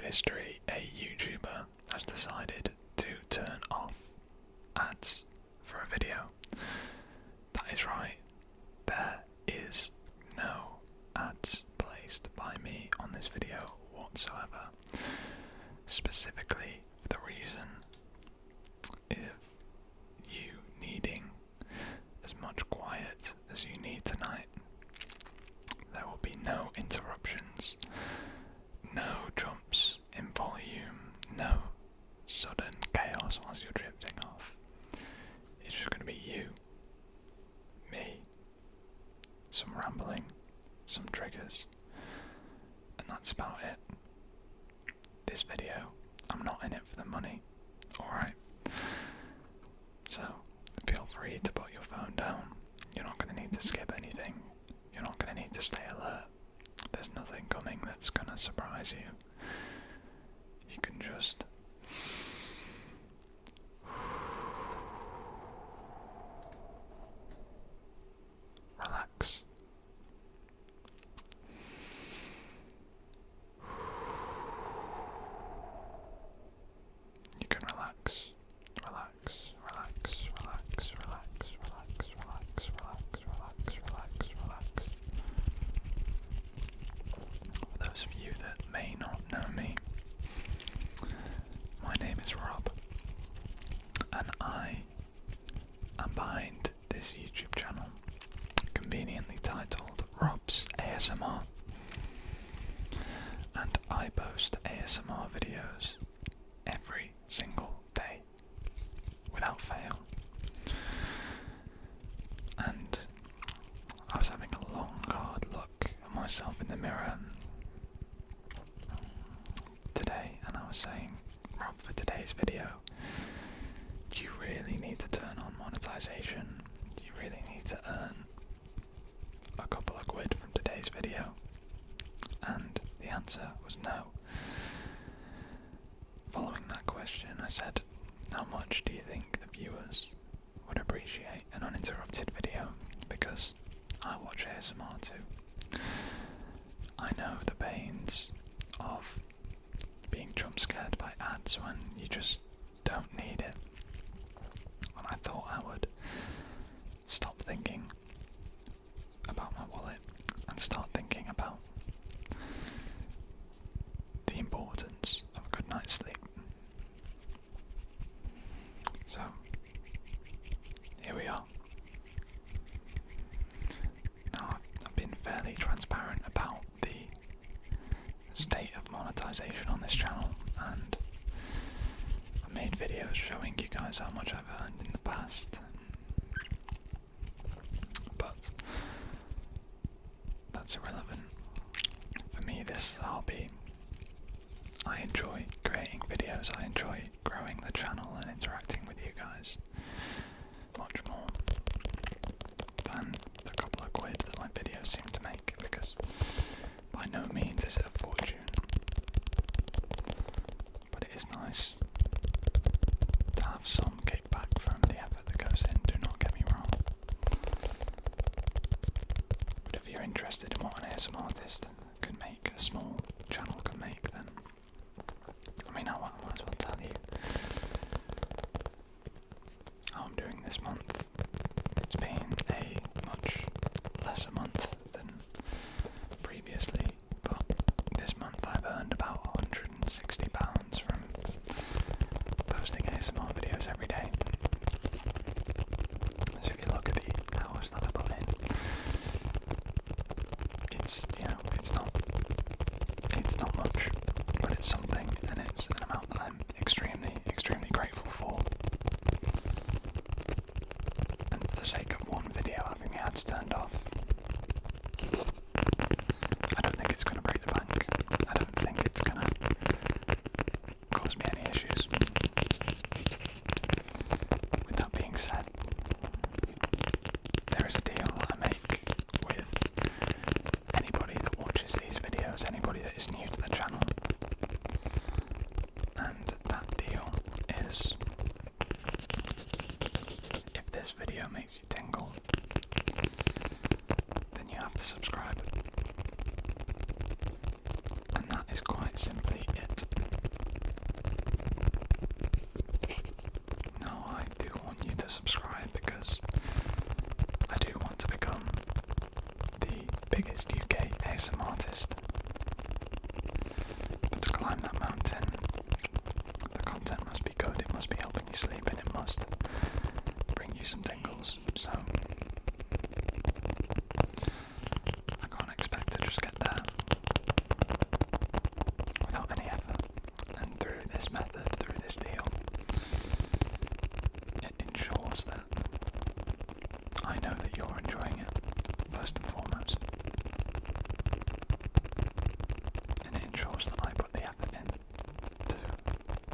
history, a YouTuber has decided to turn off ads for a video. That is right, there is no ads placed by me on this video whatsoever. Specifically for the reason if you needing as much quiet as you need tonight, there will be no interruptions, no jumps in volume, no sudden chaos whilst you're drifting off. It's just going to be you, me, some rambling, some triggers, and that's about it. This video, I'm not in it for the money, alright? So, feel free to put your phone down. You're not going to need to skip anything. You're not going to need to stay alert. There's nothing coming that's going to surprise you. You can just relax. You can relax, relax, relax, relax, relax, relax, relax, relax, relax, relax, relax. For those of you that may not know me, my name is Rob, and I am behind this YouTube channel, conveniently titled Rob's ASMR, and I post ASMR videos every single day, without fail. And I was having a long, hard look at myself in the mirror today, and I was saying, Rob, for today's video, do you really need to turn on monetization? Do you really need to earn a couple of quid from today's video? And the answer was no. Following that question, I said, how much do you think the viewers would appreciate an uninterrupted video? Because I watch ASMR too. I know the pains of being jump scared by ads when you just don't need it. And I thought I would stop thinking about my wallet and start thinking about the importance of a good night's sleep. So, here we are. Now, I've been fairly transparent about the state of monetization on this channel, and I made videos showing you guys how much I've earned in the past. But that's irrelevant. For me, this is a hobby. I enjoy creating videos, I enjoy growing the channel and interacting with you guys much more than the couple of quid that my videos seem to make, because by no means is it a fortune. But it is nice to have some kickback from the effort that goes in, do not get me wrong. But if you're interested in what an ASMR artist can make, a small channel can make, then I might as well tell you how I'm doing this month. It's been a much lesser month than previously, but this month I've earned about £160 from posting ASMR videos every day. So if you look at the hours that I put in, it's not much. biggest UK ASM artist. But to climb that mountain, the content must be good, it must be helping you sleep, and it must bring you some tingles. So I can't expect to just get there without any effort. And through this method, through this deal, it ensures that I know that you're enjoying it, first and foremost. And it ensures that I put the effort in to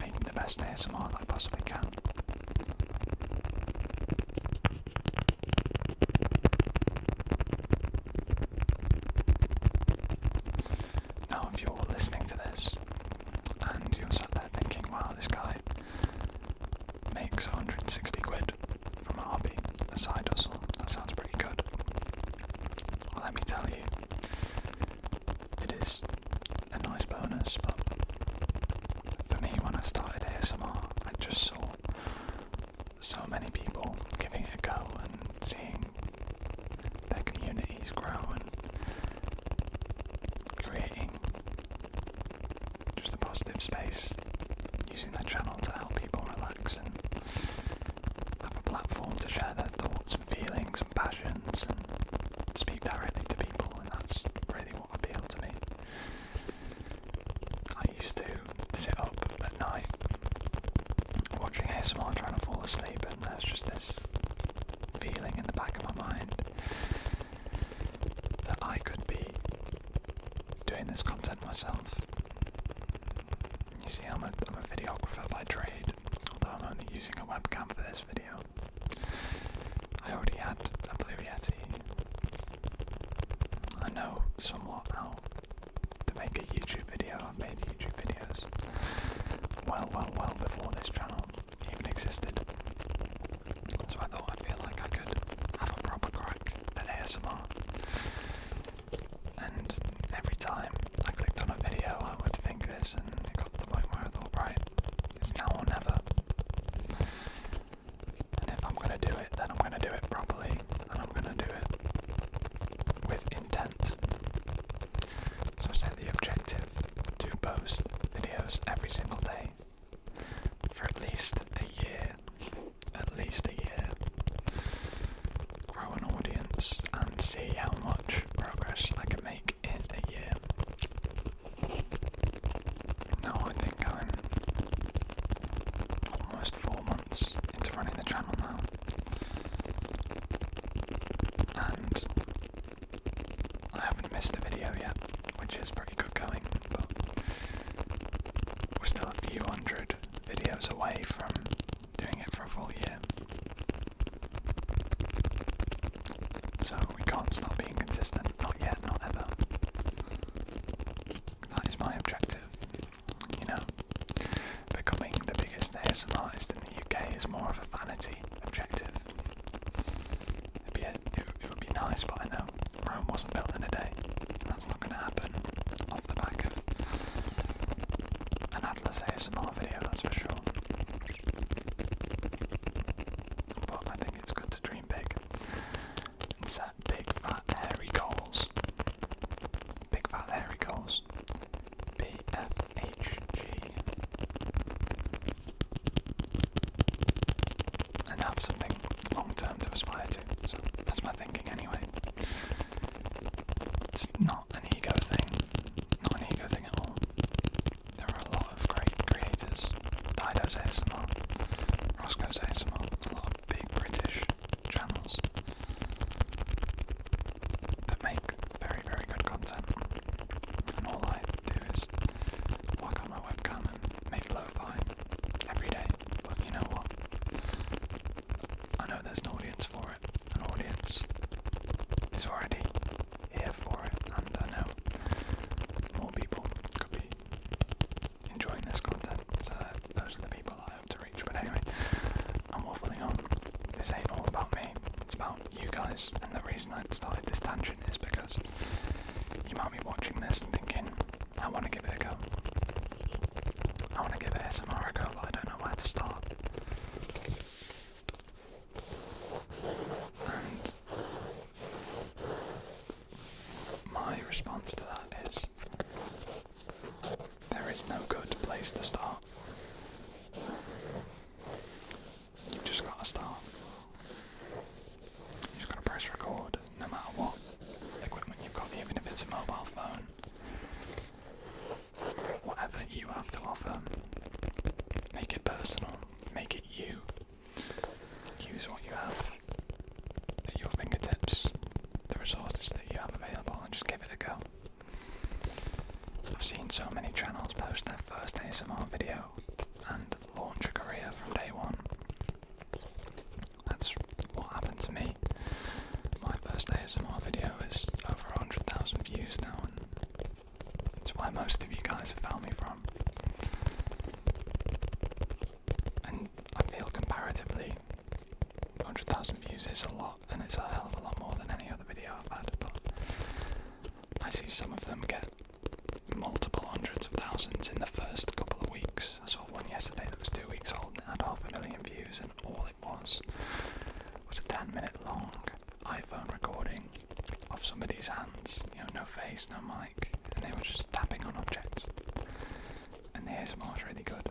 making the best ASMR that I possibly can. Now, if you're listening to this and you're sat there thinking, wow, this guy makes 160 quid from a hobby, a side hustle, that sounds pretty good. Well, let me tell you, it is a nice bonus, but for me, when I started ASMR, I just saw so many people giving it a go and seeing their communities grow and creating just a positive space, using their channel to help people relax and have a platform to share their thoughts and feelings and passions and speak directly to people, and that's really what appealed to me. I used to sit up at night watching ASMR trying to fall asleep, and there's just this feeling in the back of my mind that I could be doing this content myself. You see, I'm a videographer by trade, although I'm only using a webcam for this video. I already had a Blue Yeti. I know somewhat how to make a YouTube video. I've made YouTube videos well before this channel even existed. So I thought I feel like I could have a proper crack at ASMR. And every time I clicked on a video, I would think this, and it got to the point where I thought, right, it's now or never. And if I'm going to do it, then I'm going to do it properly, and I'm going to do it with intent. So I set the objective to post videos every single day for at least a year. Grow an audience and see how much progress I can make in a year. Now I think I'm almost 4 months into running the channel now, and I haven't missed a video yet, which is pretty good going, but we're still a few hundred videos away from doing it for a full year. So we can't stop being consistent, not yet, not ever. That is my objective. You know, becoming the biggest ASMR artist in the UK is more of a vanity objective. It would be nice, but I know Rome wasn't built in a day. That's not going to happen off the back of an Atlas ASMR video, that's for sure. But I think it's good to dream big and set big fat hairy goals. Big fat hairy goals. BFHG. And have something long term to aspire to. So that's my thinking anyway. It's not an ego thing. Not an ego thing at all. There are a lot of great creators. Dido's ASMR, Roscoe's ASMR, a lot of big British channels that make very, very good content. And all I do is work on my webcam and make lo-fi every day. But you know what? I know there's an audience for it. An audience is already here for it, and answer to that is there is no good place to start. You've just got to start. You've just got to press record, no matter what equipment you've got, even if it's a mobile phone. Whatever you have to offer, make it personal, make it you. Use what you have at your fingertips, the resources that you have available, and just give it a go. I've seen so many channels post their first ASMR video and launch a career from day one. That's what happened to me. My first ASMR video is over 100,000 views now, and it's where most of you guys have found me from. And I feel comparatively 100,000 views is a lot, and it's a hell of a lot more than any other video I've had, but I see some of them get multiple hundreds of thousands in the first couple of weeks. I saw one yesterday that was 2 weeks old and it had 500,000 views, and all it was a 10-minute long iPhone recording of somebody's hands, no face, no mic, and they were just tapping on objects. And the ASMR was really good.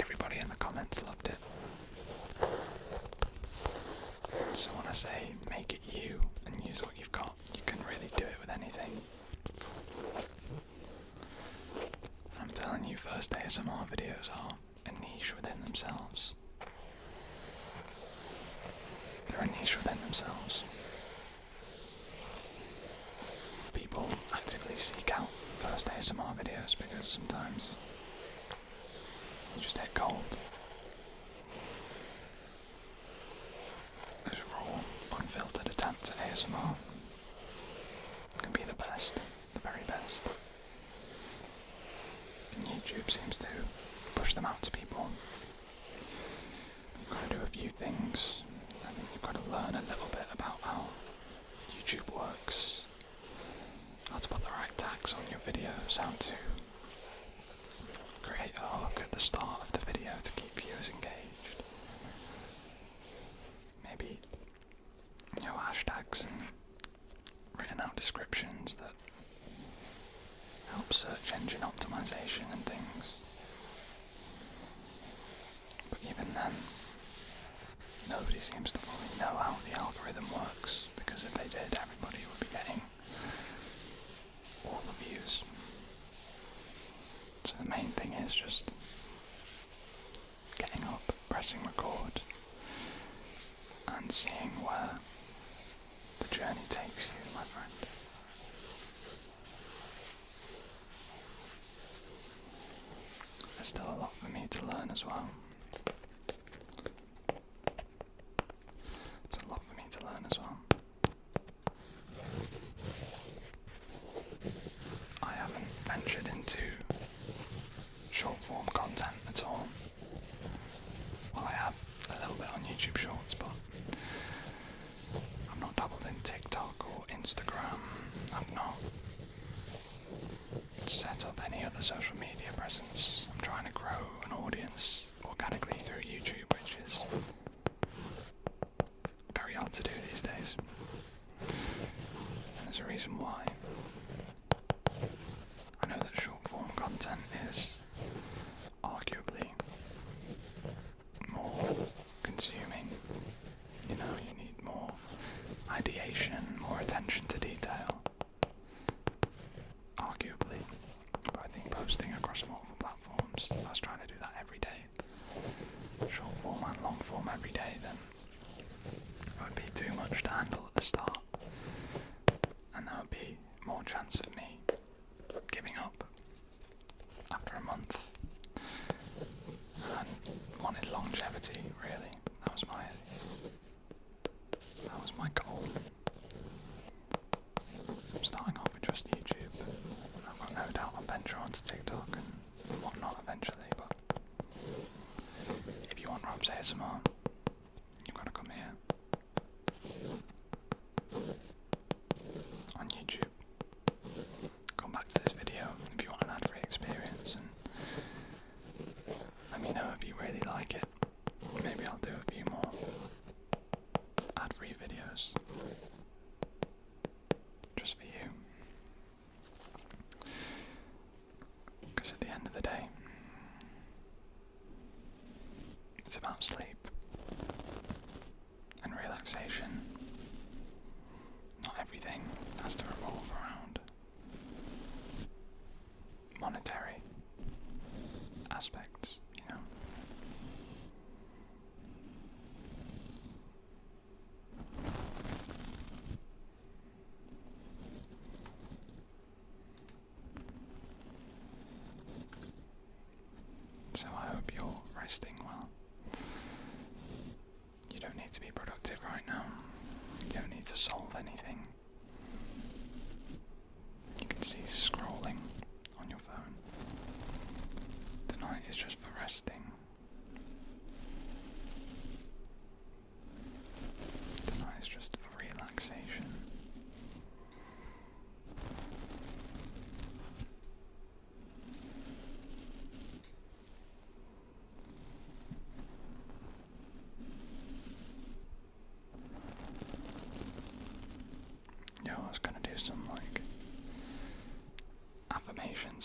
Everybody in the comments loved it. So when I say make it you and use what you've got, you can really do it with anything. I'm telling you, first ASMR videos are a niche within themselves. They're a niche within themselves. People actively seek out first ASMR videos because sometimes you just hit gold. Those raw, unfiltered attempts at ASMR can be the best, the very best. And YouTube seems to push them out to people. You've got to do a few things. I think you've got to learn a little bit about how YouTube works, how to put the right tags on your videos, how to create a hook at the start of the video to keep viewers engaged. Maybe, hashtags and written out descriptions that help search engine optimization and things. But even then, nobody seems to fully know how the algorithm works, because if they did, everybody would be getting all the views. So the main thing is just getting up, pressing record, and seeing where the journey takes you, my friend. There's still a lot for me to learn as well. There's a lot for me to learn as well. I haven't ventured into short form content at all. Well, I have a little bit on YouTube Shorts, but I've not dabbled in TikTok or Instagram. I've not set up any other social media presence. I'm trying to grow an audience organically through YouTube, which is very hard to do these days. And there's a reason why. I know that short form content is arguably more consuming. You need more ideation, more attention to detail. Arguably. But I think posting across multiple platforms, if I was trying to do that every day, short form and long form every day, then it would be too much to handle at the start. And there would be more chance of me giving up after a month. And wanted longevity, really. That was my goal. So I'm starting off with just YouTube. I've got no doubt I'll venture onto TikTok and whatnot eventually, but if you want Rob's ASMR, you've got to come here. On YouTube. Come back to this video if you want an ad-free experience, and let me know if you really like it. Maybe I'll do a few more ad-free videos just for you.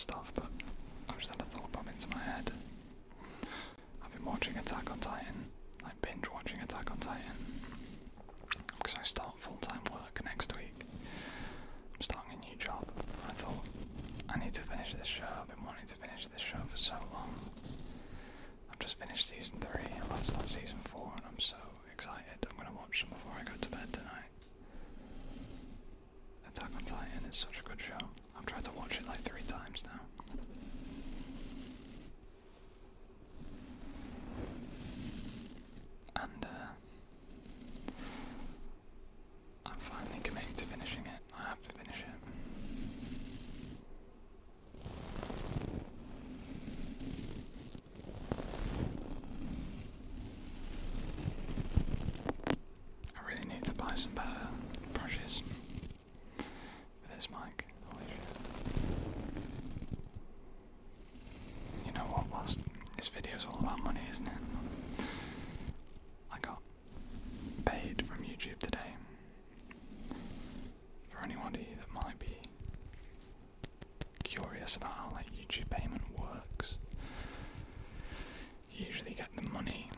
stuff, but I just had a thought pop into my head. I've been watching Attack on Titan, like binge watching Attack on Titan, because I start full-time work next week. I'm starting a new job. I thought, I need to finish this show. I've been wanting to finish this show for so long. I've just finished season 3, I'm about to start season 4, and I'm so excited. I'm going to watch them before I go to bed tonight. Attack on Titan is such a good show. I've tried to watch it like 3 times now. And I'm finally committing to finishing it. I have to finish it. I really need to buy some better brushes for this mic. Holy shit. You know what, whilst this video is all about money, isn't it? I got paid from YouTube today. For anybody that might be curious about how like YouTube payment works, you usually get the money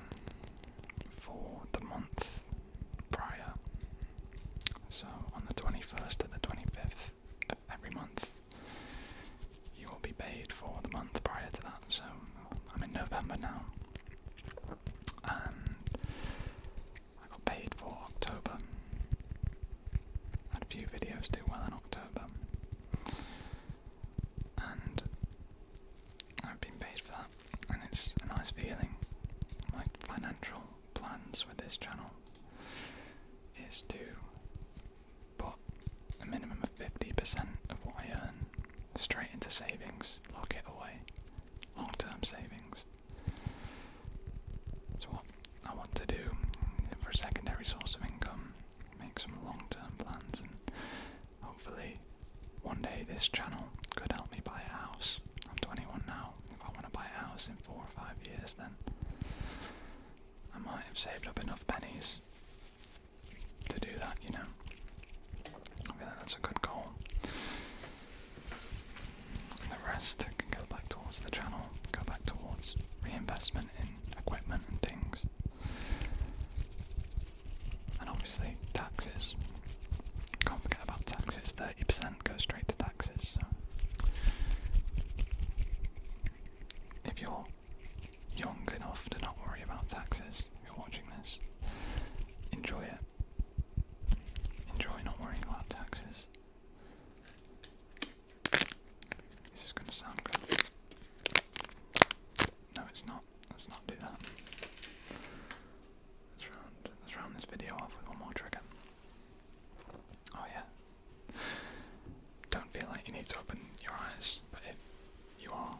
for the month prior. So on the 21st to the 25th of every month, you will be paid for the month prior to that. So I'm in November now, and I got paid for October. I had a few videos do well in October, and I've been paid for that, and it's a nice feeling. My financial plans with this channel is to put a minimum of 50% of what I earn straight into savings, lock it away, long-term savings. It's what I want to do for a secondary source of income, make some long-term plans, and hopefully one day this channel could help me buy a house. I'm 21 now. If I want to buy a house in 4 or 5 years, then I might have saved up enough pennies to do that, you know. I feel like that's a good goal. And the rest can go back towards the channel, go back towards reinvestment in equipment and things. And obviously taxes. Can't forget about taxes. 30% goes straight to taxes. So if you're young enough to not worry about taxes, if you're watching this, enjoy it. Enjoy not worrying about taxes. This is going to sound good. No, it's not. Let's not do that. Let's round this video off with one more trigger. Oh yeah. Don't feel like you need to open your eyes, but if you are,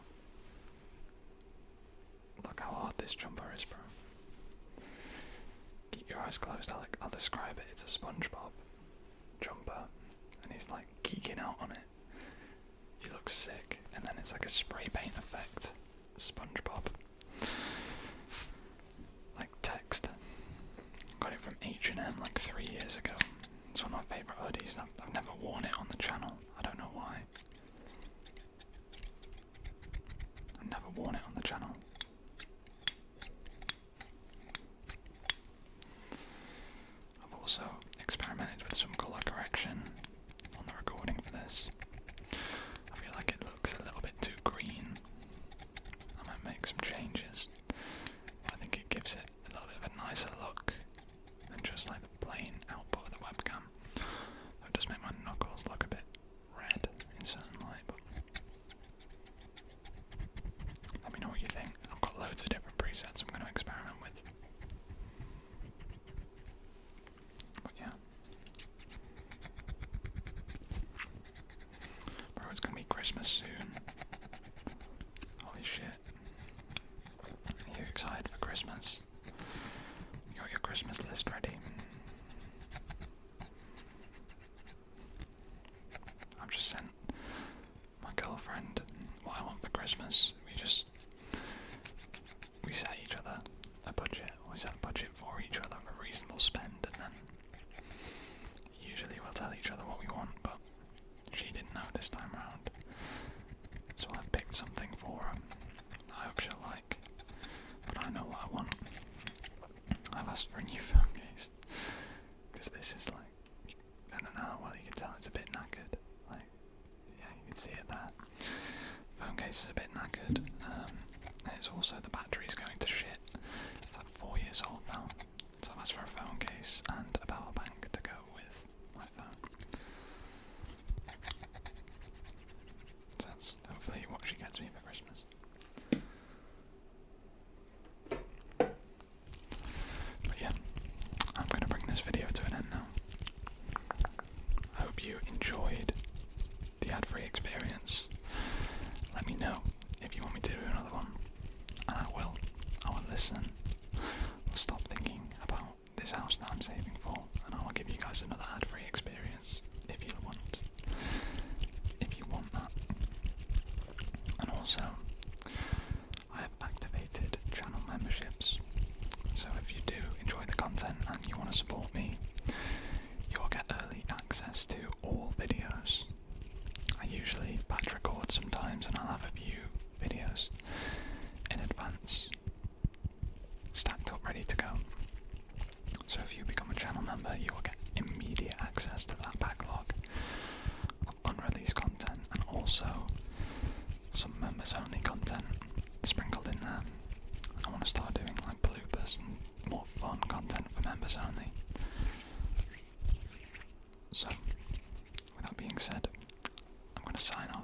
look how hard this jumper is, bro. Keep your eyes closed. I'll describe it. It's a SpongeBob jumper, and he's like geeking out on it. He looks sick, and then it's like a spray paint effect. SpongeBob. Like text. Got it from H&M like 3 years ago. It's one of my favourite hoodies. I've never worn it on the channel. I don't know why. I've never worn it on the channel. I've also experimented with some colour correction on the recording for this. I feel like it looks a little bit too green. I might make some changes. I think it gives it a little bit of a nicer look than just like the plain output of the webcam. It does make my knuckles look a bit red in certain light, but let me know what you think. I've got loads of different presets I'm going to experiment with. But yeah. Bro, it's going to be Christmas soon. Holy shit. Are you excited for Christmas? You got your Christmas list ready? I've just sent my girlfriend what I want for Christmas. We set each other a budget. We set a budget for each other, a reasonable spend, and then usually we'll tell each other what we want, but she didn't know this time round. So I being said, I'm going to sign off.